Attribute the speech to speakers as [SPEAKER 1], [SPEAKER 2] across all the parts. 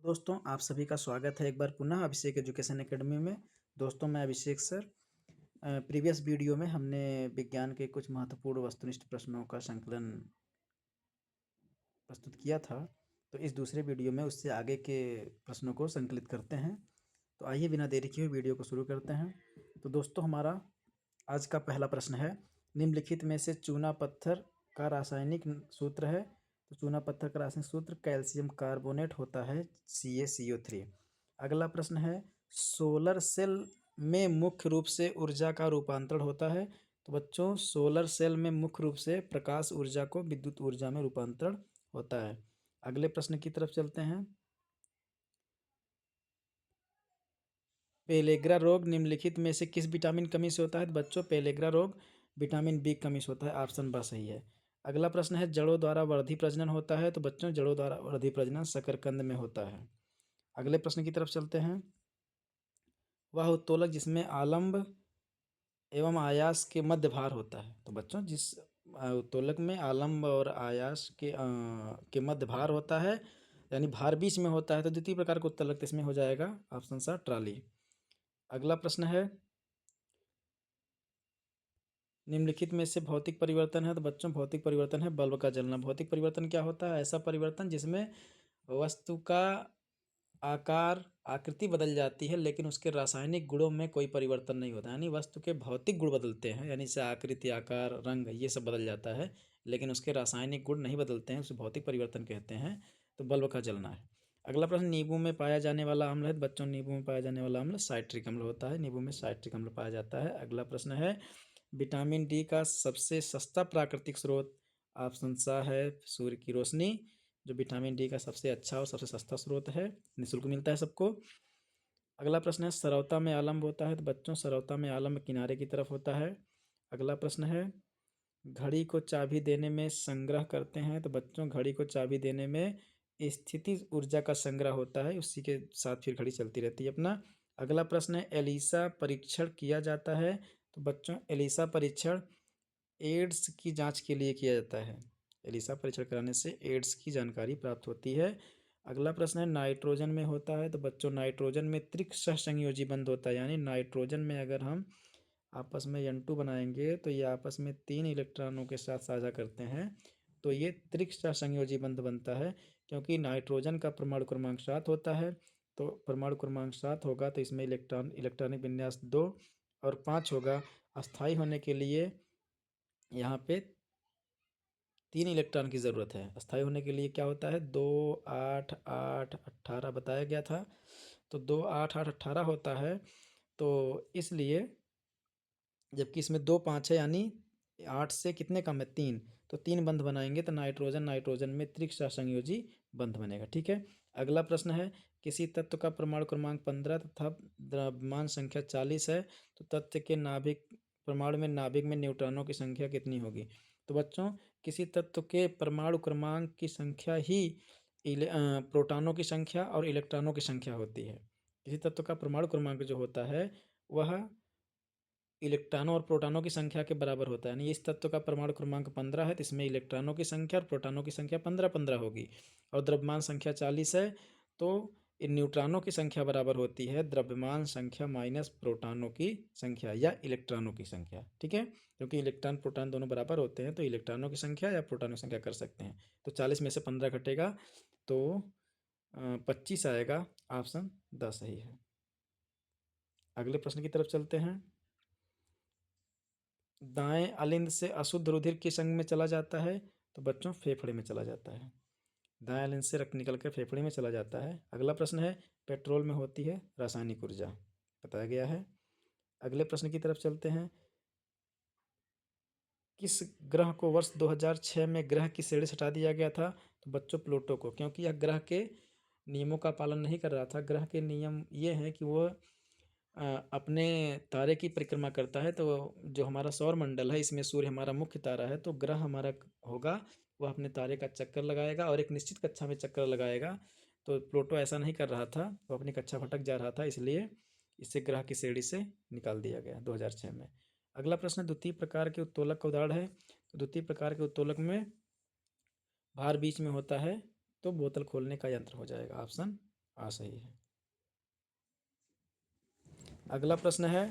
[SPEAKER 1] दोस्तों, आप सभी का स्वागत है एक बार पुनः अभिषेक एजुकेशन एकेडमी में। दोस्तों, मैं अभिषेक सर। प्रीवियस वीडियो में हमने विज्ञान के कुछ महत्वपूर्ण वस्तुनिष्ठ प्रश्नों का संकलन प्रस्तुत किया था। तो इस दूसरे वीडियो में उससे आगे के प्रश्नों को संकलित करते हैं। तो आइए बिना देरी किए वीडियो को शुरू करते हैं। तो दोस्तों, हमारा आज का पहला प्रश्न है, निम्नलिखित में से चूना पत्थर का रासायनिक सूत्र है। तो चूना पत्थर का रासायनिक सूत्र कैल्शियम कार्बोनेट होता है, CaCO3। अगला प्रश्न है, सोलर सेल में मुख्य रूप से ऊर्जा का रूपांतरण होता है। तो बच्चों, सोलर सेल में मुख्य रूप से प्रकाश ऊर्जा को विद्युत ऊर्जा में रूपांतरण होता है। अगले प्रश्न की तरफ चलते हैं। पेलेग्रा रोग निम्नलिखित में से किस विटामिन कमी से होता है? तो बच्चों, पेलेग्रा रोग विटामिन बी कमी से होता है। ऑप्शन ब सही है। अगला प्रश्न है, जड़ों द्वारा वर्धी प्रजनन होता है। तो बच्चों, जड़ों द्वारा वर्धी प्रजनन शकरकंद में होता है। अगले प्रश्न की तरफ चलते हैं। वह उत्तोलक जिसमें आलंब एवं आयास के मध्य भार होता है। तो बच्चों, जिस उत्तोलक में आलंब और आयास के मध्य भार होता है, यानी भार बीच में होता है, तो द्वितीय प्रकार का उत्तोलक इसमें हो जाएगा ऑप्शन सा ट्राली। अगला प्रश्न है, निम्नलिखित में से भौतिक परिवर्तन है। तो बच्चों, भौतिक परिवर्तन है बल्ब का जलना। भौतिक परिवर्तन क्या होता है? ऐसा परिवर्तन जिसमें वस्तु का आकार आकृति बदल जाती है, लेकिन उसके रासायनिक गुणों में कोई परिवर्तन नहीं होता। यानी वस्तु के भौतिक गुण बदलते हैं, यानी जैसे आकृति, आकार, रंग, ये सब बदल जाता है, लेकिन उसके रासायनिक गुण नहीं बदलते हैं। उसे भौतिक परिवर्तन कहते हैं। तो बल्ब का जलना है। अगला प्रश्न, नींबू में पाया जाने वाला अम्ल है। तो बच्चों, नींबू में पाया जाने वाला अम्ल साइट्रिक अम्ल होता है। नींबू में साइट्रिक अम्ल पाया जाता है। अगला प्रश्न है, विटामिन डी का सबसे सस्ता प्राकृतिक स्रोत। ऑप्शन सा है सूर्य की रोशनी, जो विटामिन डी का सबसे अच्छा और सबसे सस्ता स्रोत है, निःशुल्क मिलता है सबको। अगला प्रश्न है, सरौता में आलंब होता है। तो बच्चों, सरौता में आलंब किनारे की तरफ होता है। अगला प्रश्न है, घड़ी को चाबी देने में संग्रह करते हैं। तो बच्चों, घड़ी को चाबी देने में स्थिति ऊर्जा का संग्रह होता है, उसी के साथ फिर घड़ी चलती रहती है अपना। अगला प्रश्न है, एलिसा परीक्षण किया जाता है। तो बच्चों, एलिसा परीक्षण एड्स की जांच के लिए किया जाता है। एलिसा परीक्षण कराने से एड्स की जानकारी प्राप्त होती है। अगला प्रश्न है, नाइट्रोजन में होता है। तो बच्चों, नाइट्रोजन में त्रिक सहसंयोजी बंध होता है, यानी नाइट्रोजन में अगर हम आपस में N2 बनाएंगे तो ये आपस में 3 इलेक्ट्रॉनों के साथ साझा करते हैं, तो ये त्रिक सहसंयोजी बंध बनता है। क्योंकि नाइट्रोजन का परमाणु क्रमांक 7 होता है, तो परमाणु क्रमांक 7 होगा तो इसमें इलेक्ट्रॉनिक विन्यास 2 और 5 होगा। अस्थायी होने के लिए यहाँ पे 3 इलेक्ट्रॉन की ज़रूरत है। अस्थायी होने के लिए क्या होता है, 2 8 8 18 बताया गया था। तो 2 8 8 18 होता है। तो इसलिए जबकि इसमें 2 5 है, यानी 8 से कितने कम है, 3। तो 3 बंध बनाएंगे तो नाइट्रोजन नाइट्रोजन में त्रिक सहसंयोजी बंध बनेगा। ठीक है। अगला प्रश्न है, किसी तत्व का परमाणु क्रमांक 15 तथा द्रव्यमान संख्या 40 है, तो तत्व के नाभिक परमाणु में नाभिक में न्यूट्रॉनों की संख्या कितनी होगी? तो बच्चों, किसी तत्व के परमाणु क्रमांक की संख्या ही प्रोटॉनों की संख्या और इलेक्ट्रॉनों की संख्या होती है। किसी तत्व का परमाणु क्रमांक जो होता है वह इलेक्ट्रॉनों और प्रोटॉनों की संख्या के बराबर होता है। यानी इस तत्व का परमाणु क्रमांक 15 है, तो इसमें इलेक्ट्रॉनों की संख्या और प्रोटॉनों की संख्या 15-15 होगी। और द्रव्यमान संख्या 40 है, तो इन न्यूट्रॉनों की संख्या बराबर होती है द्रव्यमान संख्या माइनस प्रोटॉनों की संख्या या इलेक्ट्रॉनों की संख्या। ठीक है। क्योंकि इलेक्ट्रॉन प्रोटॉन दोनों बराबर होते हैं, तो इलेक्ट्रॉनों की संख्या या प्रोटॉनों की संख्या कर सकते हैं। तो 40 में से 15 घटेगा तो 25 आएगा। ऑप्शन 10 सही है। अगले प्रश्न की तरफ चलते हैं। दाएं अलिंद से अशुद्ध रुधिर किस अंग में चला जाता है? तो बच्चों, फेफड़े में चला जाता है। दाएं अलिंद से रक्त निकल कर फेफड़े में चला जाता है। अगला प्रश्न है, पेट्रोल में होती है रासायनिक ऊर्जा, बताया गया है। अगले प्रश्न की तरफ चलते हैं। किस ग्रह को वर्ष 2006 में ग्रह की श्रेणी से हटा दिया गया था? तो बच्चों, प्लूटो को, क्योंकि यह ग्रह के नियमों का पालन नहीं कर रहा था। ग्रह के नियम ये हैं कि वो अपने तारे की परिक्रमा करता है। तो जो हमारा सौर मंडल है, इसमें सूर्य हमारा मुख्य तारा है, तो ग्रह हमारा होगा वह अपने तारे का चक्कर लगाएगा और एक निश्चित कक्षा में चक्कर लगाएगा। तो प्लूटो ऐसा नहीं कर रहा था, वो अपनी कक्षा भटक जा रहा था, इसलिए इसे ग्रह की श्रेणी से निकाल दिया गया 2006 में। अगला प्रश्न, द्वितीय प्रकार के उत्तोलक का उदाहरण है। तो द्वितीय प्रकार के उत्तोलक में भार बीच में होता है, तो बोतल खोलने का यंत्र हो जाएगा। ऑप्शन आ सही है। अगला प्रश्न है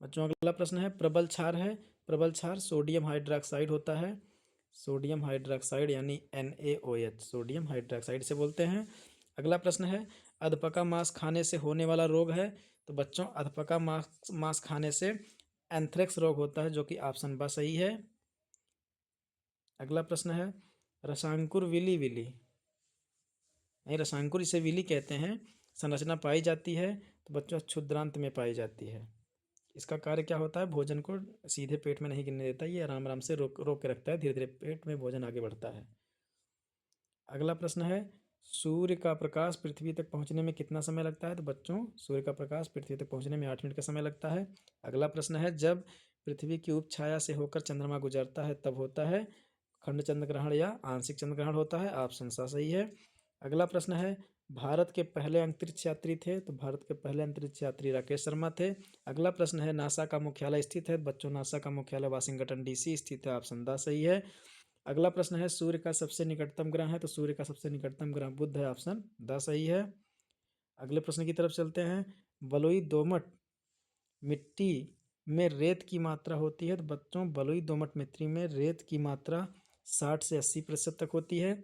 [SPEAKER 1] बच्चों, अगला प्रश्न है प्रबल क्षार है। प्रबल क्षार सोडियम हाइड्रोक्साइड होता है। सोडियम हाइड्रोक्साइड यानी NaOH, सोडियम हाइड्रोक्साइड से बोलते हैं। अगला प्रश्न है अधपका मांस खाने से होने वाला रोग है। तो बच्चों अधपका मांस खाने से एंथ्रेक्स रोग होता है, जो कि ऑप्शन ब सही है। अगला प्रश्न है रसांकुर विली विली, नहीं रसांकुर इसे विली कहते हैं, संरचना पाई जाती है। तो बच्चों क्षुद्रांत में पाई जाती है। इसका कार्य क्या होता है, भोजन को सीधे पेट में नहीं गिरने देता, ये आराम आराम से रोक रोक के रखता है, धीरे धीरे पेट में भोजन आगे बढ़ता है। अगला प्रश्न है सूर्य का प्रकाश पृथ्वी तक पहुंचने में कितना समय लगता है। तो बच्चों सूर्य का प्रकाश पृथ्वी तक पहुंचने में 8 मिनट का समय लगता है। अगला प्रश्न है जब पृथ्वी की उपछाया से होकर चंद्रमा गुजरता है तब होता है खंड चंद्र ग्रहण या आंशिक चंद्र ग्रहण होता है, ऑप्शन सा सही है। अगला प्रश्न है भारत के पहले अंतरिक्ष यात्री थे। तो भारत के पहले अंतरिक्ष यात्री राकेश शर्मा थे। अगला प्रश्न है नासा का मुख्यालय स्थित है। बच्चों नासा का मुख्यालय वाशिंगटन DC स्थित है, ऑप्शन द सही है। अगला प्रश्न है सूर्य का सबसे निकटतम ग्रह है। तो सूर्य का सबसे निकटतम ग्रह बुध है, ऑप्शन द सही है। अगले प्रश्न की तरफ चलते हैं बलुई दोमट मिट्टी में रेत की मात्रा होती है। तो बच्चों बलुई दोमट मिट्टी में रेत की मात्रा 60 से 80% तक होती है,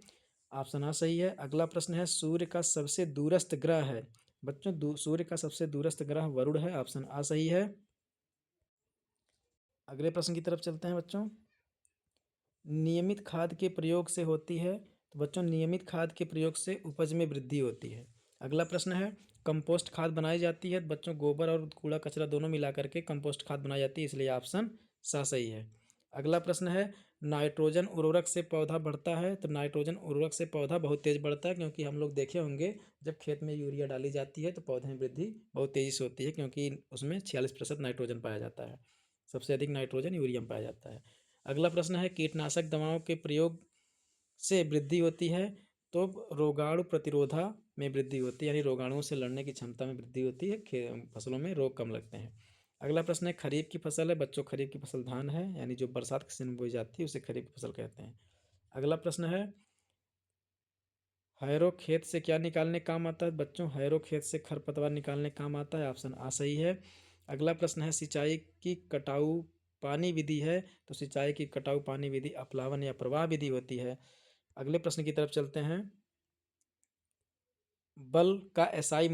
[SPEAKER 1] ऑप्शन आ सही है। अगला प्रश्न है सूर्य का सबसे दूरस्थ ग्रह है। बच्चों सूर्य का सबसे दूरस्थ ग्रह वरुण है, ऑप्शन आ सही है। अगले प्रश्न की तरफ चलते हैं बच्चों, नियमित खाद के प्रयोग से होती है। तो बच्चों नियमित खाद के प्रयोग से उपज में वृद्धि होती है। अगला प्रश्न है कंपोस्ट खाद बनाई जाती है। बच्चों गोबर और कूड़ा कचरा दोनों मिला करके कंपोस्ट खाद बनाई जाती है, इसलिए ऑप्शन सा सही है। अगला प्रश्न है नाइट्रोजन उर्वरक से पौधा बढ़ता है। तो नाइट्रोजन उर्वरक से पौधा बहुत तेज बढ़ता है, क्योंकि हम लोग देखे होंगे जब खेत में यूरिया डाली जाती है तो पौधे में वृद्धि बहुत तेजी से होती है, क्योंकि उसमें 46% नाइट्रोजन पाया जाता है। सबसे अधिक नाइट्रोजन यूरिया में पाया जाता है। अगला प्रश्न है कीटनाशक दवाओं के प्रयोग से वृद्धि होती है। तो रोगाणु प्रतिरोधा में वृद्धि होती है, यानी रोगाणुओं से लड़ने की क्षमता में वृद्धि होती है, फसलों में रोग कम लगते हैं। अगला प्रश्न है खरीफ की फसल है। बच्चों खरीफ की फसल धान है, यानी जो बरसात के सीजन में बोई जाती है उसे खरीफ की फसल कहते हैं। अगला प्रश्न है हैरो खेत से क्या निकालने काम आता है। बच्चों हैरो खेत से खरपतवार निकालने काम आता है, ऑप्शन आ सही है। अगला प्रश्न है सिंचाई की कटाऊ पानी विधि है। तो सिंचाई की कटाऊ पानी विधि अपलावन या प्रवाह विधि होती है। अगले प्रश्न की तरफ चलते हैं बल का एसआई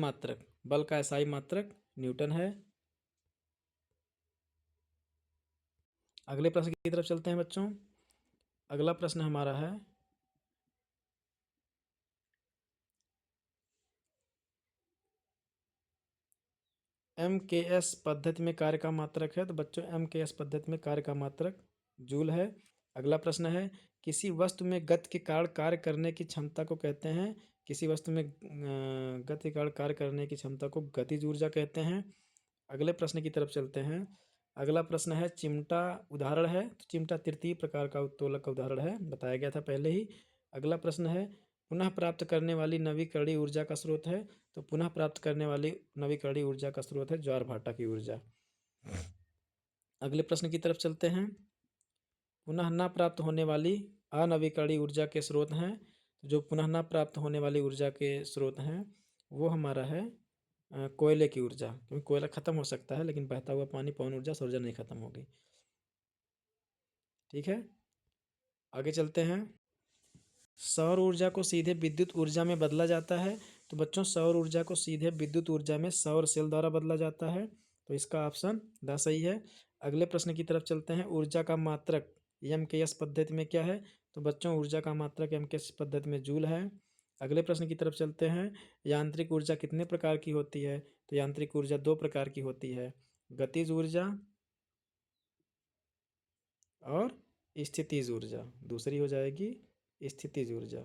[SPEAKER 1] मात्रक न्यूटन है। अगले प्रश्न की तरफ चलते हैं बच्चों, अगला प्रश्न हमारा है MKS पद्धति में कार्य का मात्रक है। तो बच्चों MKS पद्धति में कार्य का मात्रक जूल है। अगला प्रश्न है किसी वस्तु में गति के कारण कार्य करने की क्षमता को कहते हैं, किसी वस्तु में गति के कारण कार्य करने की क्षमता को गतिज ऊर्जा कहते हैं। अगले प्रश्न की तरफ चलते हैं। अगला प्रश्न है चिमटा उदाहरण है। तो चिमटा तृतीय प्रकार का उत्तोलक का उदाहरण है, बताया गया था पहले ही। अगला प्रश्न है पुनः प्राप्त करने वाली नवीकरणीय ऊर्जा का स्रोत है। तो पुनः प्राप्त करने वाली नवीकरणीय ऊर्जा का स्रोत है ज्वार भाटा की ऊर्जा। अगले प्रश्न की तरफ चलते हैं, पुनः न प्राप्त होने वाली अनवीकरणीय ऊर्जा के स्रोत हैं। जो पुनः न प्राप्त होने वाली ऊर्जा के स्रोत हैं वो हमारा है कोयले की ऊर्जा, क्योंकि कोयला खत्म हो सकता है लेकिन बहता हुआ पानी पवन ऊर्जा सौर ऊर्जा नहीं खत्म होगी। ठीक है, आगे चलते हैं। सौर ऊर्जा को सीधे विद्युत ऊर्जा में बदला जाता है। तो बच्चों सौर ऊर्जा को सीधे विद्युत ऊर्जा में सौर सेल द्वारा बदला जाता है, तो इसका ऑप्शन द सही है। अगले प्रश्न की तरफ चलते हैं, ऊर्जा का मात्रक MKS पद्धति में क्या है। तो बच्चों ऊर्जा का मात्रक MKS पद्धति में जूल है। अगले प्रश्न की तरफ चलते हैं, यांत्रिक ऊर्जा कितने प्रकार की होती है। तो यांत्रिक ऊर्जा 2 प्रकार की होती है, गतिज ऊर्जा और स्थितिज ऊर्जा। दूसरी हो जाएगी स्थितिज ऊर्जा।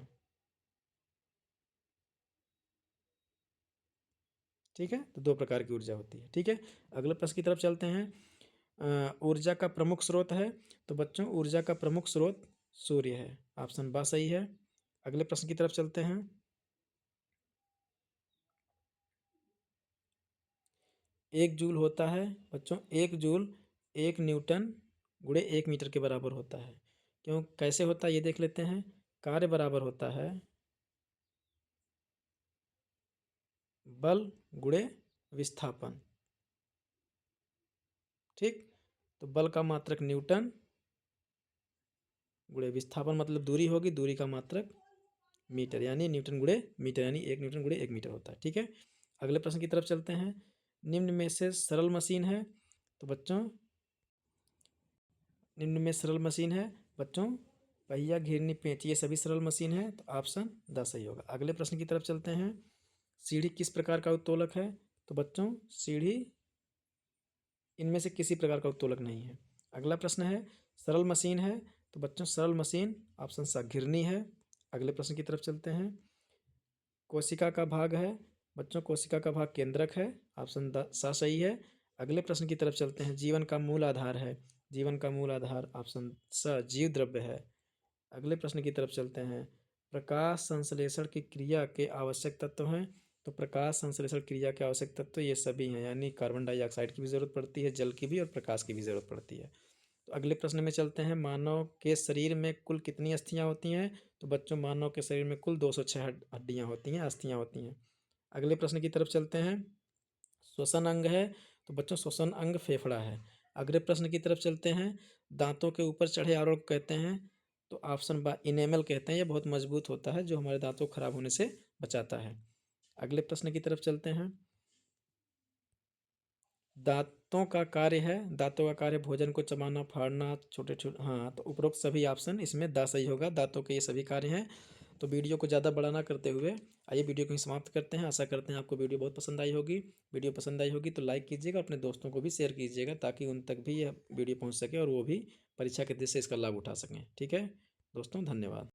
[SPEAKER 1] ठीक है, तो 2 प्रकार की ऊर्जा होती है। ठीक है, अगले प्रश्न की तरफ चलते हैं। ऊर्जा का प्रमुख स्रोत है। तो बच्चों ऊर्जा का प्रमुख स्रोत सूर्य है, ऑप्शन बा सही है। अगले प्रश्न की तरफ चलते हैं, एक जूल होता है। बच्चों एक जूल 1 न्यूटन गुणे 1 मीटर के बराबर होता है। क्यों कैसे होता है ये देख लेते हैं। कार्य बराबर होता है बल गुणे विस्थापन। ठीक, तो बल का मात्रक न्यूटन गुणे विस्थापन मतलब दूरी होगी, दूरी का मात्रक मीटर, यानी न्यूटन गुणे मीटर, यानी 1 न्यूटन गुणे 1 मीटर होता है। ठीक है, अगले प्रश्न की तरफ चलते हैं। निम्न में से सरल मशीन है, तो बच्चों निम्न में सरल मशीन है बच्चों, पहिया, घिरनी, पेंच, ये सभी सरल मशीन है, तो ऑप्शन द सही होगा। अगले प्रश्न की तरफ चलते हैं। सीढ़ी किस प्रकार का उत्तोलक है, तो बच्चों सीढ़ी इनमें से किसी प्रकार का उत्तोलक नहीं है। अगला प्रश्न है, सरल मशीन है, तो बच्चों सरल मशीन ऑप्शन सा घिरनी है। अगले प्रश्न की तरफ चलते हैं। कोशिका का भाग है, बच्चों कोशिका का भाग केंद्रक है, ऑप्शन द सा सही है। अगले प्रश्न की तरफ चलते हैं। जीवन का मूल आधार है, जीवन का मूल आधार ऑप्शन स जीव द्रव्य है। अगले प्रश्न की तरफ चलते हैं। प्रकाश संश्लेषण की क्रिया के आवश्यक तत्व हैं, तो प्रकाश संश्लेषण क्रिया के आवश्यक तत्व ये सभी हैं, यानी कार्बन डाइऑक्साइड की भी ज़रूरत पड़ती है, जल की भी और प्रकाश की भी ज़रूरत पड़ती है। तो अगले प्रश्न में चलते हैं। मानव के शरीर में कुल कितनी अस्थियां होती हैं, तो बच्चों मानव के शरीर में कुल 206 हड्डियां होती हैं, अस्थियां होती हैं। अगले प्रश्न की तरफ चलते हैं। श्वसन अंग है, तो बच्चों श्वसन अंग फेफड़ा है। अगले प्रश्न की तरफ चलते हैं। दांतों के ऊपर चढ़े आवरण को कहते हैं, तो ऑप्शन बा इनेमल कहते हैं। ये बहुत मजबूत होता है, जो हमारे दांतों को खराब होने से बचाता है। अगले प्रश्न की तरफ चलते हैं। दांतों का कार्य है, दांतों का कार्य भोजन को चबाना, फाड़ना, छोटे छोटे, हाँ, तो उपरोक्त सभी ऑप्शन इसमें द सही होगा। दांतों के ये सभी कार्य हैं। तो वीडियो को ज़्यादा बड़ा ना करते हुए आइए वीडियो को ही समाप्त करते हैं। आशा करते हैं आपको वीडियो बहुत पसंद आई होगी। वीडियो पसंद आई होगी तो लाइक कीजिएगा, अपने दोस्तों को भी शेयर कीजिएगा, ताकि उन तक भी यह वीडियो पहुंच सके और वो भी परीक्षा के दृष्टि से इसका लाभ उठा सकें। ठीक है दोस्तों, धन्यवाद।